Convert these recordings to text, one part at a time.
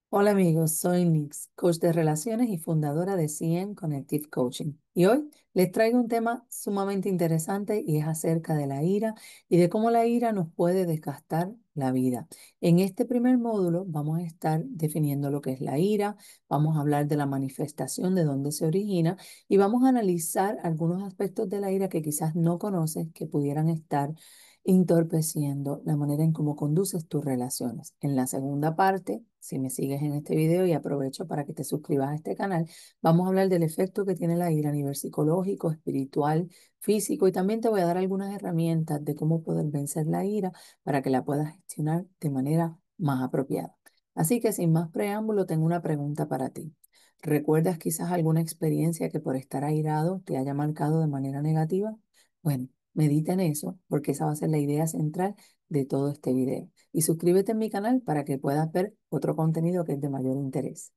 Hola amigos, soy Nix, coach de relaciones y fundadora de CN Connective Coaching. Y hoy les traigo un tema sumamente interesante y es acerca de la ira y de cómo la ira nos puede desgastar la vida. En este primer módulo vamos a estar definiendo lo que es la ira, vamos a hablar de la manifestación, de dónde se origina y vamos a analizar algunos aspectos de la ira que quizás no conoces que pudieran estar entorpeciendo la manera en cómo conduces tus relaciones. En la segunda parte, si me sigues en este video y aprovecho para que te suscribas a este canal, vamos a hablar del efecto que tiene la ira a nivel psicológico, espiritual, físico y también te voy a dar algunas herramientas de cómo poder vencer la ira para que la puedas gestionar de manera más apropiada. Así que sin más preámbulo, tengo una pregunta para ti. ¿Recuerdas quizás alguna experiencia que por estar airado te haya marcado de manera negativa? Bueno, medita en eso, porque esa va a ser la idea central de todo este video. Y suscríbete en mi canal para que puedas ver otro contenido que es de mayor interés.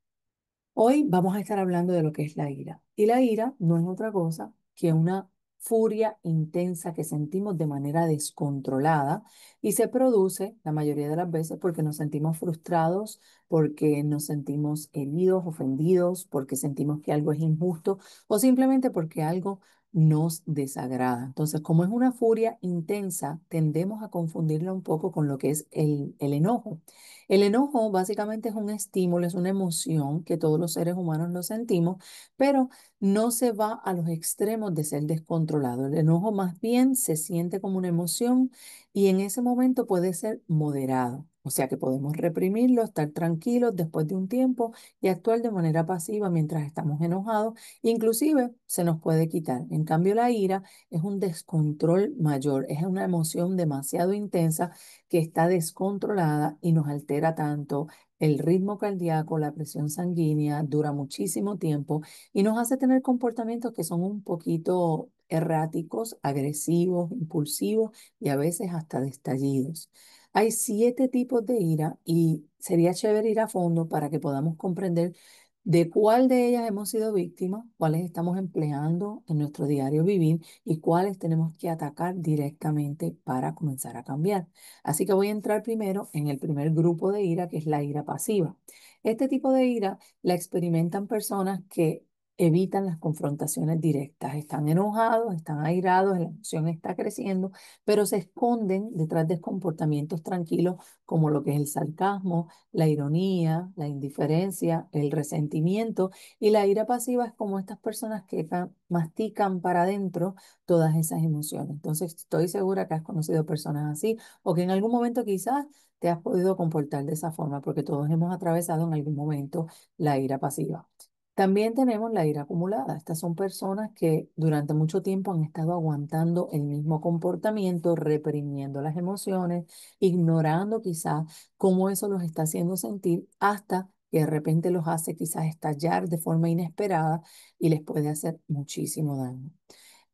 Hoy vamos a estar hablando de lo que es la ira. Y la ira no es otra cosa que una furia intensa que sentimos de manera descontrolada y se produce la mayoría de las veces porque nos sentimos frustrados, porque nos sentimos heridos, ofendidos, porque sentimos que algo es injusto o simplemente porque algo nos desagrada. Entonces, como es una furia intensa, tendemos a confundirla un poco con lo que es el enojo. El enojo básicamente es un estímulo, es una emoción que todos los seres humanos lo sentimos, pero no se va a los extremos de ser descontrolado. El enojo más bien se siente como una emoción y en ese momento puede ser moderado. O sea que podemos reprimirlo, estar tranquilos después de un tiempo y actuar de manera pasiva mientras estamos enojados. Inclusive se nos puede quitar. En cambio, la ira es un descontrol mayor, es una emoción demasiado intensa que está descontrolada y nos altera tanto el ritmo cardíaco, la presión sanguínea, dura muchísimo tiempo y nos hace tener comportamientos que son un poquito erráticos, agresivos, impulsivos y a veces hasta destallidos. Hay 7 tipos de ira y sería chévere ir a fondo para que podamos comprender de cuál de ellas hemos sido víctimas, cuáles estamos empleando en nuestro diario vivir y cuáles tenemos que atacar directamente para comenzar a cambiar. Así que voy a entrar primero en el primer grupo de ira, que es la ira pasiva. Este tipo de ira la experimentan personas que evitan las confrontaciones directas. Están enojados, están airados, la emoción está creciendo, pero se esconden detrás de comportamientos tranquilos como lo que es el sarcasmo, la ironía, la indiferencia, el resentimiento y la ira pasiva es como estas personas que mastican para adentro todas esas emociones. Entonces, estoy segura que has conocido personas así o que en algún momento quizás te has podido comportar de esa forma, porque todos hemos atravesado en algún momento la ira pasiva. También tenemos la ira acumulada. Estas son personas que durante mucho tiempo han estado aguantando el mismo comportamiento, reprimiendo las emociones, ignorando quizás cómo eso los está haciendo sentir hasta que de repente los hace quizás estallar de forma inesperada y les puede hacer muchísimo daño.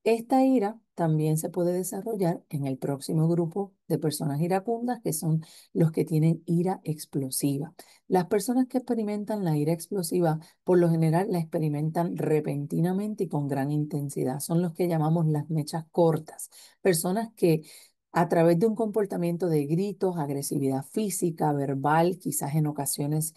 Esta ira también se puede desarrollar en el próximo grupo de personas iracundas, que son los que tienen ira explosiva. Las personas que experimentan la ira explosiva, por lo general, la experimentan repentinamente y con gran intensidad. Son los que llamamos las mechas cortas. Personas que a través de un comportamiento de gritos, agresividad física, verbal, quizás en ocasiones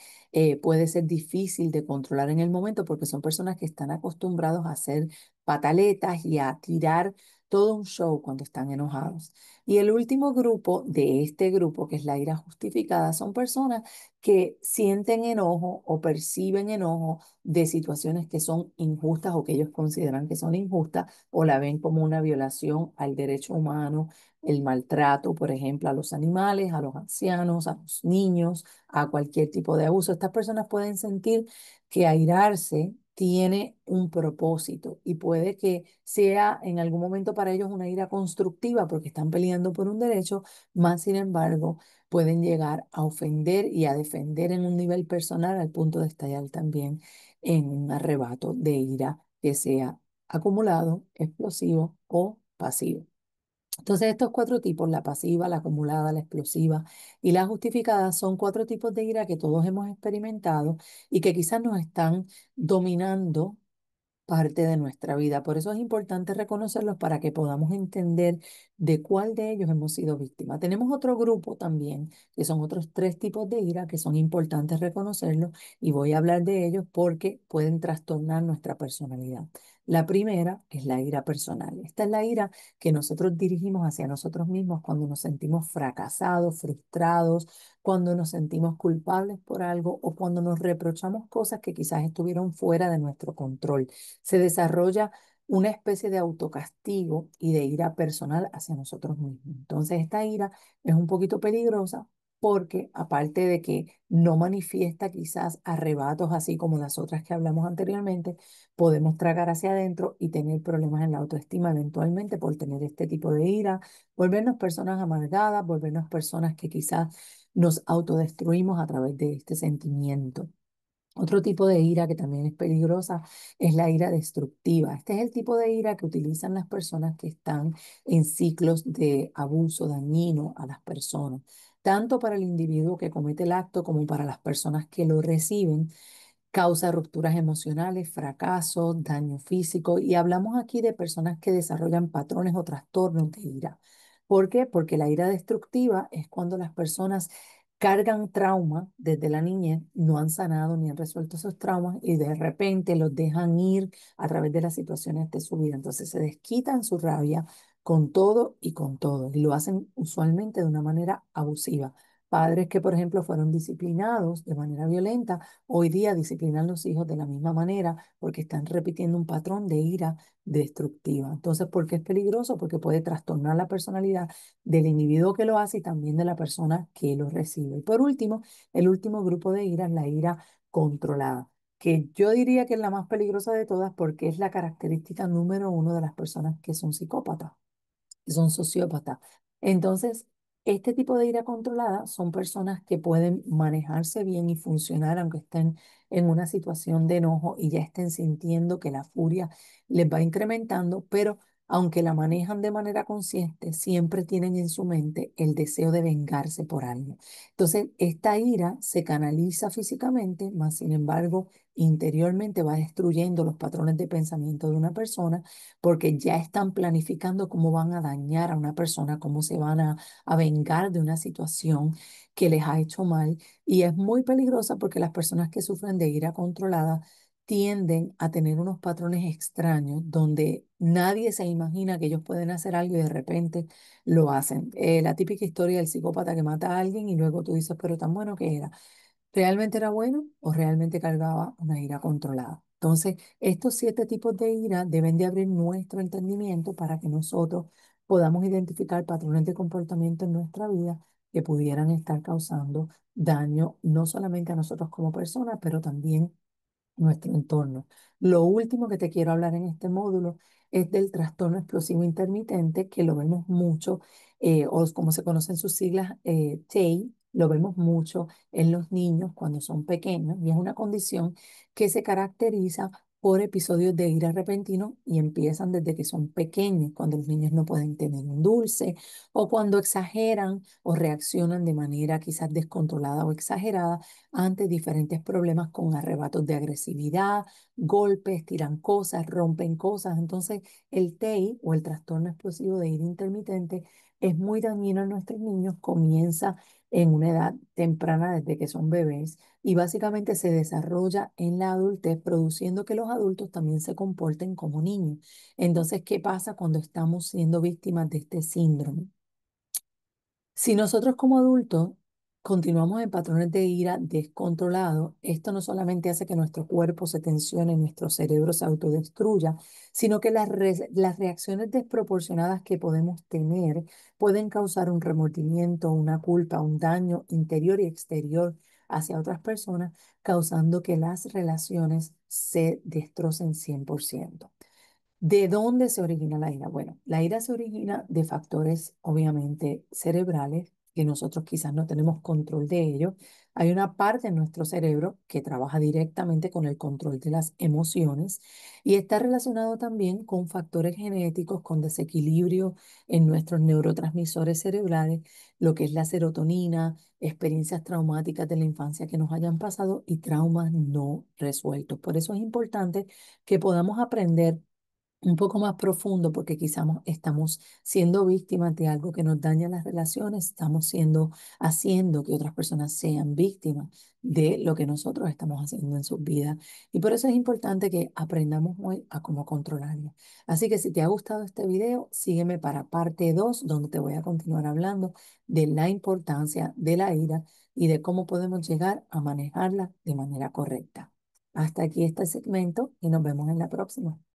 puede ser difícil de controlar en el momento porque son personas que están acostumbrados a hacer pataletas y a tirar todo un show cuando están enojados. Y el último grupo de este grupo, que es la ira justificada, son personas que sienten enojo o perciben enojo de situaciones que son injustas o que ellos consideran que son injustas o la ven como una violación al derecho humano, el maltrato, por ejemplo, a los animales, a los ancianos, a los niños, a cualquier tipo de abuso. Estas personas pueden sentir que airarse tiene un propósito y puede que sea en algún momento para ellos una ira constructiva porque están peleando por un derecho, más sin embargo pueden llegar a ofender y a defender en un nivel personal al punto de estallar también en un arrebato de ira que sea acumulado, explosivo o pasivo. Entonces, estos 4 tipos, la pasiva, la acumulada, la explosiva y la justificada, son 4 tipos de ira que todos hemos experimentado y que quizás nos están dominando parte de nuestra vida. Por eso es importante reconocerlos para que podamos entender de cuál de ellos hemos sido víctimas. Tenemos otro grupo también, que son otros tres tipos de ira que son importantes reconocerlos y voy a hablar de ellos porque pueden trastornar nuestra personalidad. La primera es la ira personal. Esta es la ira que nosotros dirigimos hacia nosotros mismos cuando nos sentimos fracasados, frustrados, cuando nos sentimos culpables por algo o cuando nos reprochamos cosas que quizás estuvieron fuera de nuestro control. Se desarrolla una especie de autocastigo y de ira personal hacia nosotros mismos. Entonces, esta ira es un poquito peligrosa porque aparte de que no manifiesta quizás arrebatos así como las otras que hablamos anteriormente, podemos tragar hacia adentro y tener problemas en la autoestima eventualmente por tener este tipo de ira, volvernos personas amargadas, volvernos personas que quizás nos autodestruimos a través de este sentimiento. Otro tipo de ira que también es peligrosa es la ira destructiva. Este es el tipo de ira que utilizan las personas que están en ciclos de abuso dañino a las personas, tanto para el individuo que comete el acto como para las personas que lo reciben. Causa rupturas emocionales, fracasos, daño físico y hablamos aquí de personas que desarrollan patrones o trastornos de ira. ¿Por qué? Porque la ira destructiva es cuando las personas cargan trauma desde la niñez, no han sanado ni han resuelto esos traumas y de repente los dejan ir a través de las situaciones de su vida. Entonces se desquitan su rabia con todo y con todo y lo hacen usualmente de una manera abusiva. Padres que, por ejemplo, fueron disciplinados de manera violenta, hoy día disciplinan los hijos de la misma manera porque están repitiendo un patrón de ira destructiva. Entonces, ¿por qué es peligroso? Porque puede trastornar la personalidad del individuo que lo hace y también de la persona que lo recibe. Y por último, el último grupo de ira es la ira controlada, que yo diría que es la más peligrosa de todas porque es la característica número uno de las personas que son psicópatas, que son sociópatas. Entonces, este tipo de ira controlada son personas que pueden manejarse bien y funcionar aunque estén en una situación de enojo y ya estén sintiendo que la furia les va incrementando, pero aunque la manejan de manera consciente, siempre tienen en su mente el deseo de vengarse por algo. Entonces, esta ira se canaliza físicamente, más sin embargo, interiormente va destruyendo los patrones de pensamiento de una persona porque ya están planificando cómo van a dañar a una persona, cómo se van a vengar de una situación que les ha hecho mal. Y es muy peligrosa porque las personas que sufren de ira controlada tienden a tener unos patrones extraños donde nadie se imagina que ellos pueden hacer algo y de repente lo hacen. La típica historia del psicópata que mata a alguien y luego tú dices, pero tan bueno que era. ¿Realmente era bueno o realmente cargaba una ira controlada? Entonces, estos siete tipos de ira deben de abrir nuestro entendimiento para que nosotros podamos identificar patrones de comportamiento en nuestra vida que pudieran estar causando daño no solamente a nosotros como personas, pero también nuestro entorno. Lo último que te quiero hablar en este módulo es del trastorno explosivo intermitente, que lo vemos mucho, o como se conocen sus siglas, TEI, lo vemos mucho en los niños cuando son pequeños y es una condición que se caracteriza por episodios de ira repentino y empiezan desde que son pequeños, cuando los niños no pueden tener un dulce o cuando exageran o reaccionan de manera quizás descontrolada o exagerada ante diferentes problemas con arrebatos de agresividad, golpes, tiran cosas, rompen cosas. Entonces, el TEI o el trastorno explosivo de ira intermitente es muy dañino en nuestros niños, comienza en una edad temprana desde que son bebés y básicamente se desarrolla en la adultez, produciendo que los adultos también se comporten como niños. Entonces, ¿qué pasa cuando estamos siendo víctimas de este síndrome? Si nosotros como adultos continuamos en patrones de ira descontrolados, esto no solamente hace que nuestro cuerpo se tensione, nuestro cerebro se autodestruya, sino que las reacciones desproporcionadas que podemos tener pueden causar un remordimiento, una culpa, un daño interior y exterior hacia otras personas, causando que las relaciones se destrocen 100%. ¿De dónde se origina la ira? Bueno, la ira se origina de factores obviamente cerebrales que nosotros quizás no tenemos control de ello, hay una parte en nuestro cerebro que trabaja directamente con el control de las emociones y está relacionado también con factores genéticos, con desequilibrio en nuestros neurotransmisores cerebrales, lo que es la serotonina, experiencias traumáticas de la infancia que nos hayan pasado y traumas no resueltos. Por eso es importante que podamos aprender un poco más profundo, porque quizás estamos siendo víctimas de algo que nos daña las relaciones, estamos haciendo que otras personas sean víctimas de lo que nosotros estamos haciendo en sus vidas. Y por eso es importante que aprendamos hoy a cómo controlarlo. Así que si te ha gustado este video, sígueme para parte 2 donde te voy a continuar hablando de la importancia de la ira y de cómo podemos llegar a manejarla de manera correcta. Hasta aquí este segmento y nos vemos en la próxima.